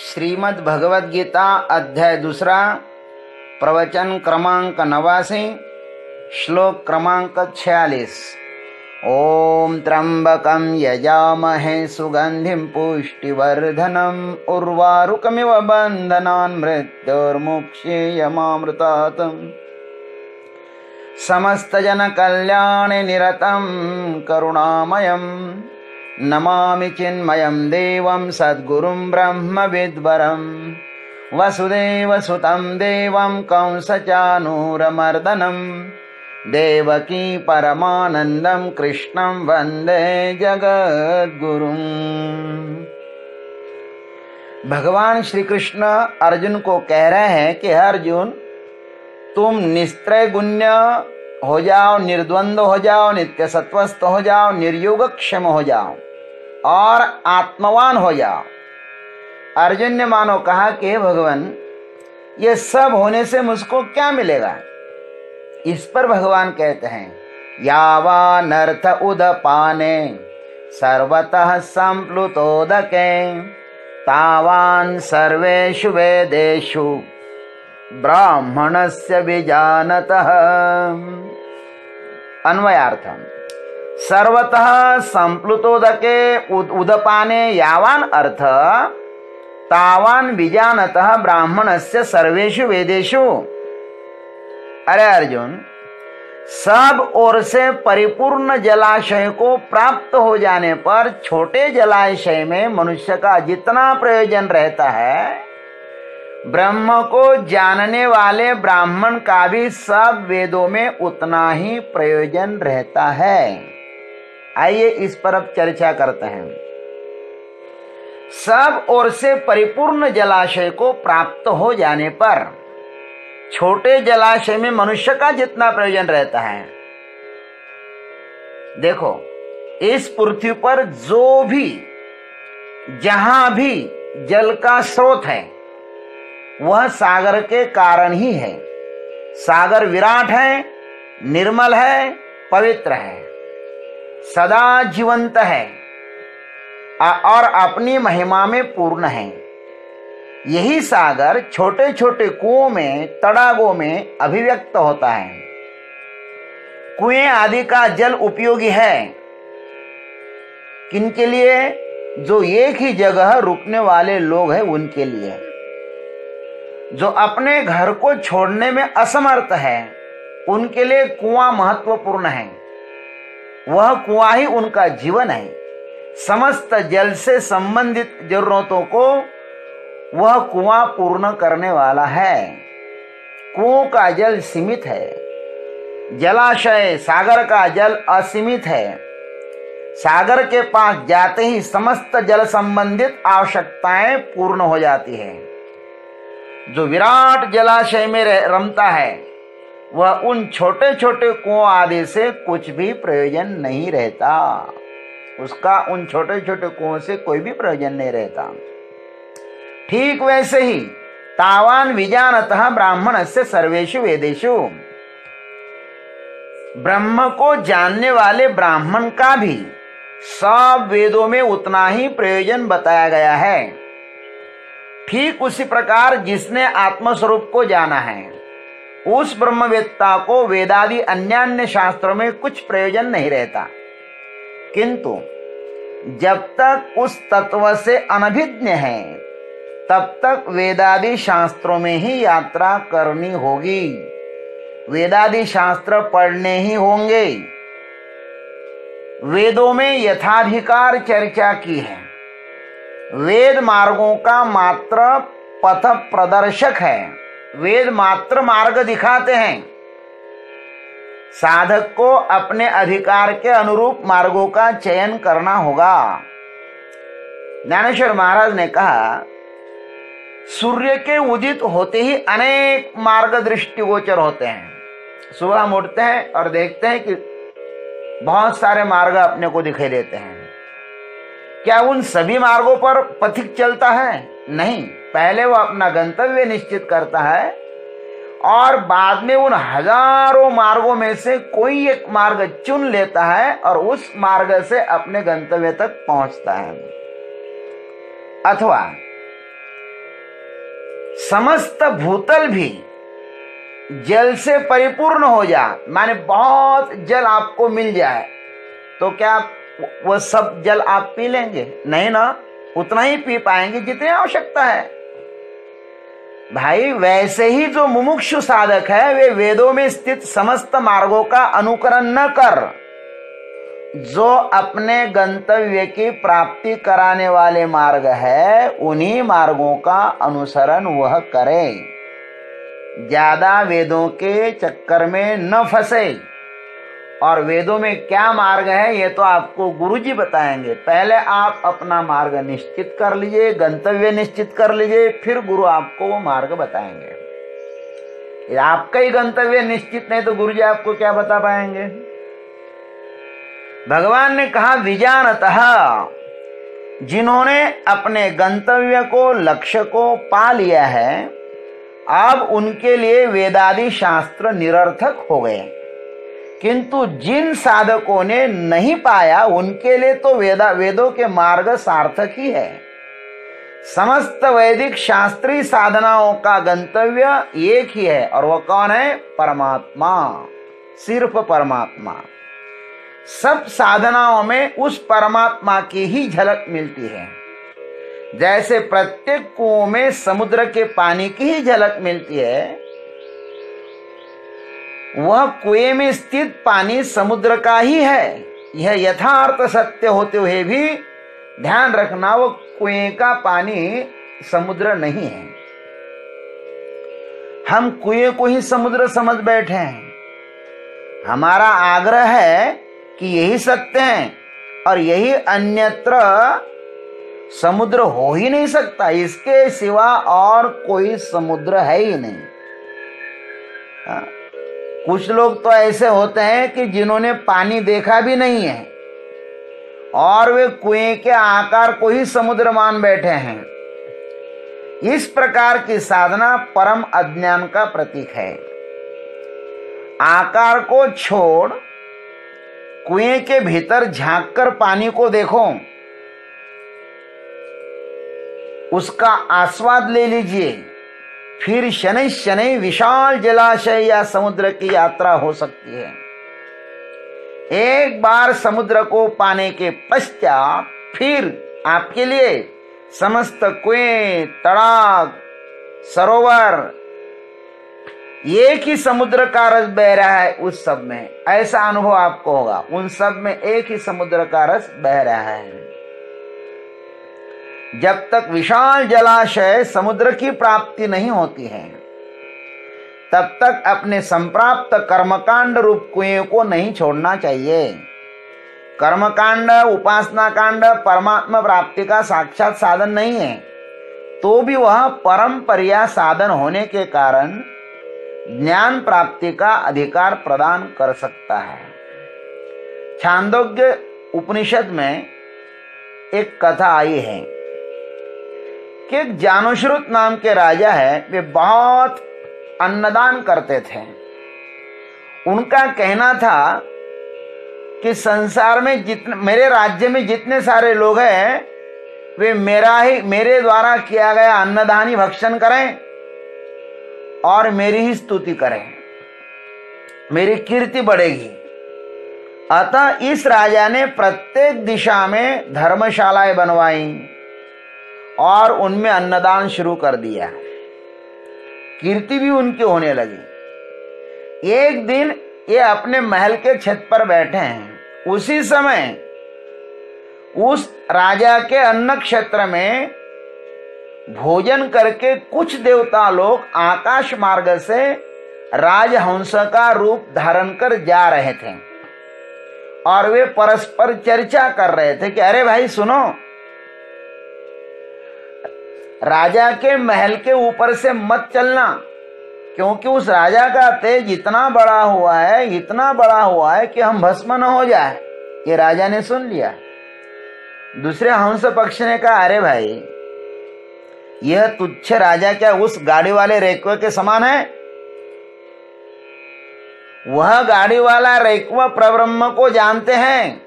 श्रीमद् भगवद गीता अध्याय 2 प्रवचन क्रमांक 89 श्लोक क्रमांक 46। ओम त्र्यंबकं यजामहे सुगंधिं पुष्टिवर्धनम् उर्वारुकमिव बन्धनान् मृत्योर्मुक्षीयमामृतात् समस्तजनकल्याणे निरतं करुणामयम् नमामि चिन्मयं देवं सद्गुरुं ब्रह्मविद्वरं वसुदेवसुतं देवं कंसचानूरमर्दनं देवकी परमानन्दं कृष्णं वन्दे जगद्गुरुं। भगवान श्री कृष्ण अर्जुन को कह रहे हैं कि अर्जुन, तुम निस्त्रय गुण्य हो जाओ, निर्द्वंद्व हो जाओ, नित्य सत्वस्थ हो जाओ, निर्योगक्षम हो जाओ और आत्मवान हो जाओ। अर्जुन ने मानो कहा कि हे भगवान, ये सब होने से मुझको क्या मिलेगा? इस पर भगवान कहते हैं, यावानर्थ उदपाने सर्वतः संप्लुतोदके तावान् सर्वेषु वेदेषु ब्राह्मणस्य विजानतः। अन्वयार्थम, सर्वतः संप्लुतोदके उदपाने यावान अर्थ तावान विजानतः ब्राह्मणस्य सर्वेषु वेदेषु। अरे अर्जुन, सब ओर से परिपूर्ण जलाशय को प्राप्त हो जाने पर छोटे जलाशय में मनुष्य का जितना प्रयोजन रहता है, ब्रह्म को जानने वाले ब्राह्मण का भी सब वेदों में उतना ही प्रयोजन रहता है। आइए इस पर अब चर्चा करते हैं। सब ओर से परिपूर्ण जलाशय को प्राप्त हो जाने पर छोटे जलाशय में मनुष्य का जितना प्रयोजन रहता है, देखो इस पृथ्वी पर जो भी जहां भी जल का स्रोत है वह सागर के कारण ही है। सागर विराट है, निर्मल है, पवित्र है, सदा जीवंत है और अपनी महिमा में पूर्ण है। यही सागर छोटे छोटे कुओं में, तड़ागों में अभिव्यक्त होता है। कुएं आदि का जल उपयोगी है किनके लिए? जो एक ही जगह रुकने वाले लोग हैं उनके लिए। जो अपने घर को छोड़ने में असमर्थ है उनके लिए कुआं महत्वपूर्ण है। वह कुआं ही उनका जीवन है। समस्त जल से संबंधित जरूरतों को वह कुआं पूर्ण करने वाला है। कुओं का जल सीमित है, जलाशय सागर का जल असीमित है। सागर के पास जाते ही समस्त जल संबंधित आवश्यकताएं पूर्ण हो जाती है। जो विराट जलाशय में रमता है वह उन छोटे छोटे कुओं आदि से कुछ भी प्रयोजन नहीं रहता। उसका उन छोटे छोटे कुओं से कोई भी प्रयोजन नहीं रहता। ठीक वैसे ही तावान विजानतः ब्राह्मणस्य सर्वेषु वेदेषु, ब्रह्म को जानने वाले ब्राह्मण का भी सब वेदों में उतना ही प्रयोजन बताया गया है। ठीक उसी प्रकार जिसने आत्मस्वरूप को जाना है उस ब्रह्मवेत्ता को वेदादि अन्यान्य शास्त्रों में कुछ प्रयोजन नहीं रहता। किंतु जब तक उस तत्व से अनभिज्ञ है तब तक वेदादि शास्त्रों में ही यात्रा करनी होगी, वेदादि शास्त्र पढ़ने ही होंगे। वेदों में यथाधिकार चर्चा की है। वेद मार्गों का मात्र पथ प्रदर्शक है। वेद मात्र मार्ग दिखाते हैं। साधक को अपने अधिकार के अनुरूप मार्गों का चयन करना होगा। ज्ञानेश्वर महाराज ने कहा, सूर्य के उदित होते ही अनेक मार्ग दृष्टिगोचर होते हैं। सुबह हम उठते हैं और देखते हैं कि बहुत सारे मार्ग अपने को दिखाई देते हैं। क्या उन सभी मार्गों पर पथिक चलता है? नहीं, पहले वो अपना गंतव्य निश्चित करता है और बाद में उन हजारों मार्गों में से कोई एक मार्ग चुन लेता है और उस मार्ग से अपने गंतव्य तक पहुंचता है। अथवा समस्त भूतल भी जल से परिपूर्ण हो जाए, माने बहुत जल आपको मिल जाए, तो क्या वो सब जल आप पी लेंगे? नहीं ना, उतना ही पी पाएंगे जितनी आवश्यकता है। भाई वैसे ही जो मुमुक्षु साधक है वे वेदों में स्थित समस्त मार्गों का अनुकरण न कर, जो अपने गंतव्य की प्राप्ति कराने वाले मार्ग है उन्हीं मार्गों का अनुसरण वह करे। ज्यादा वेदों के चक्कर में न फंसे। और वेदों में क्या मार्ग है ये तो आपको गुरुजी बताएंगे। पहले आप अपना मार्ग निश्चित कर लीजिए, गंतव्य निश्चित कर लीजिए, फिर गुरु आपको वो मार्ग बताएंगे। आपका ही गंतव्य निश्चित नहीं तो गुरुजी आपको क्या बता पाएंगे? भगवान ने कहा विजानतः, जिन्होंने अपने गंतव्य को, लक्ष्य को पा लिया है, अब उनके लिए वेदादि शास्त्र निरर्थक हो गए। किंतु जिन साधकों ने नहीं पाया उनके लिए तो वेदों के मार्ग सार्थक ही है। समस्त वैदिक शास्त्रीय साधनाओं का गंतव्य एक ही है, और वह कौन है? परमात्मा, सिर्फ परमात्मा। सब साधनाओं में उस परमात्मा की ही झलक मिलती है। जैसे प्रत्येक कुओं में समुद्र के पानी की ही झलक मिलती है, वह कुएं में स्थित पानी समुद्र का ही है। यह यथार्थ सत्य होते हुए भी ध्यान रखना, वो कुएं का पानी समुद्र नहीं है। हम कुएं को ही समुद्र समझ बैठे हैं। हमारा आग्रह है कि यही सत्य है और यही अन्यत्र समुद्र हो ही नहीं सकता, इसके सिवा और कोई समुद्र है ही नहीं। कुछ लोग तो ऐसे होते हैं कि जिन्होंने पानी देखा भी नहीं है और वे कुएं के आकार को ही समुद्र मान बैठे हैं। इस प्रकार की साधना परम अज्ञान का प्रतीक है। आकार को छोड़ कुएं के भीतर झांककर पानी को देखो, उसका आस्वाद ले लीजिए, फिर शनै शनै विशाल जलाशय या समुद्र की यात्रा हो सकती है। एक बार समुद्र को पाने के पश्चात फिर आपके लिए समस्त कुएं, तड़ाग, सरोवर एक ही समुद्र का रस बह रहा है। उस सब में ऐसा अनुभव आपको होगा, उन सब में एक ही समुद्र का रस बह रहा है। जब तक विशाल जलाशय समुद्र की प्राप्ति नहीं होती है, तब तक अपने संप्राप्त कर्मकांड रूप कुएं को नहीं छोड़ना चाहिए। कर्मकांड, उपासना कांड परमात्मा प्राप्ति का साक्षात साधन नहीं है, तो भी वह परंपरिया साधन होने के कारण ज्ञान प्राप्ति का अधिकार प्रदान कर सकता है। छांदोग्य उपनिषद में एक कथा आई है कि एक जानुश्रुत नाम के राजा है, वे बहुत अन्नदान करते थे। उनका कहना था कि संसार में जितने, मेरे राज्य में जितने सारे लोग हैं वे मेरे द्वारा किया गया अन्नदान ही भक्षण करें और मेरी ही स्तुति करें, मेरी कीर्ति बढ़ेगी। अतः इस राजा ने प्रत्येक दिशा में धर्मशालाएं बनवाई और उनमें अन्नदान शुरू कर दिया। कीर्ति भी उनकी होने लगी। एक दिन ये अपने महल के छत पर बैठे हैं। उसी समय उस राजा के अन्न क्षेत्र में भोजन करके कुछ देवता लोग आकाश मार्ग से राजहंस का रूप धारण कर जा रहे थे और वे परस्पर चर्चा कर रहे थे कि अरे भाई सुनो, राजा के महल के ऊपर से मत चलना, क्योंकि उस राजा का तेज इतना बड़ा हुआ है कि हम भस्म न हो जाए। ये राजा ने सुन लिया। दूसरे हंस पक्ष ने कहा अरे भाई, यह तुच्छ राजा क्या उस गाड़ी वाले रेक्व के समान है? वह गाड़ी वाला रेक्व परब्रह्म को जानते हैं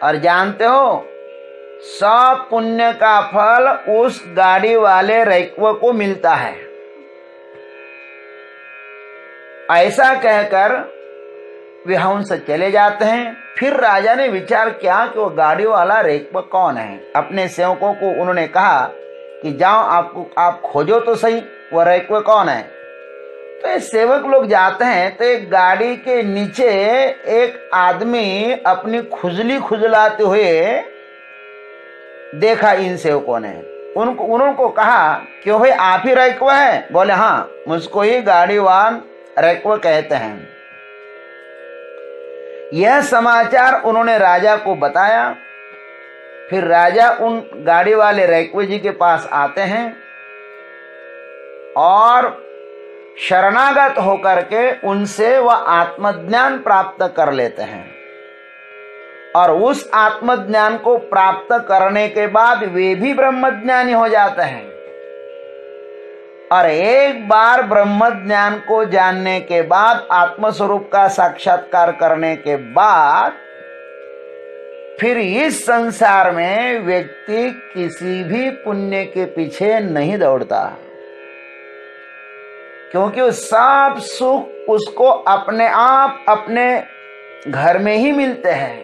और जानते हो सब पुण्य का फल उस गाड़ी वाले रैक्व को मिलता है। ऐसा कहकर वे हंस चले जाते हैं। फिर राजा ने विचार किया कि वो गाड़ी वाला रैक्व कौन है। अपने सेवकों को उन्होंने कहा कि जाओ आप खोजो तो सही वो रैक्व कौन है। तो ये सेवक लोग जाते हैं तो एक गाड़ी के नीचे एक आदमी अपनी खुजली खुजलाते हुए देखा इन सेवकों ने। उनको कहा क्यों भाई आप ही रैक्व है? बोले हाँ, मुझको ही गाड़ीवान रैक्व कहते हैं। यह समाचार उन्होंने राजा को बताया। फिर राजा उन गाड़ी वाले रैक्व जी के पास आते हैं और शरणागत होकर के उनसे वह आत्मज्ञान प्राप्त कर लेते हैं। और उस आत्मज्ञान को प्राप्त करने के बाद वे भी ब्रह्मज्ञानी हो जाते हैं। और एक बार ब्रह्म ज्ञान को जानने के बाद, आत्मस्वरूप का साक्षात्कार करने के बाद, फिर इस संसार में व्यक्ति किसी भी पुण्य के पीछे नहीं दौड़ता, क्योंकि वो सब सुख उसको अपने आप अपने घर में ही मिलते हैं।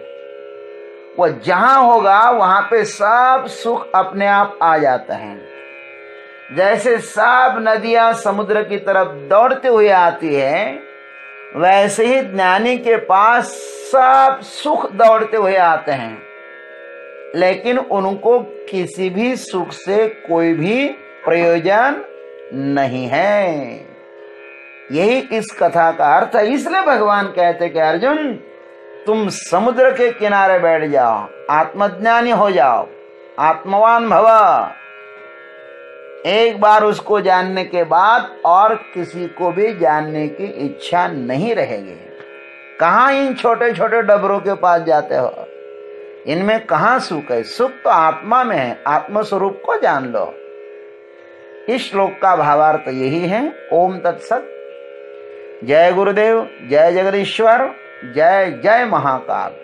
वो जहां होगा वहां पे सब सुख अपने आप आ जाते हैं। जैसे सब नदियां समुद्र की तरफ दौड़ते हुए आती है, वैसे ही ज्ञानी के पास सब सुख दौड़ते हुए आते हैं, लेकिन उनको किसी भी सुख से कोई भी प्रयोजन नहीं है। यही इस कथा का अर्थ है। इसलिए भगवान कहते कि अर्जुन, तुम समुद्र के किनारे बैठ जाओ, आत्मज्ञानी हो जाओ, आत्मवान भव। एक बार उसको जानने के बाद और किसी को भी जानने की इच्छा नहीं रहेगी। कहाँ इन छोटे छोटे डबरों के पास जाते हो? इनमें कहाँ सुख है? सुख तो आत्मा में है। आत्मस्वरूप को जान लो। इस श्लोक का भावार्थ यही है। ओम तत्सत। जय गुरुदेव, जय जगदीश्वर, जय जय महाकाल।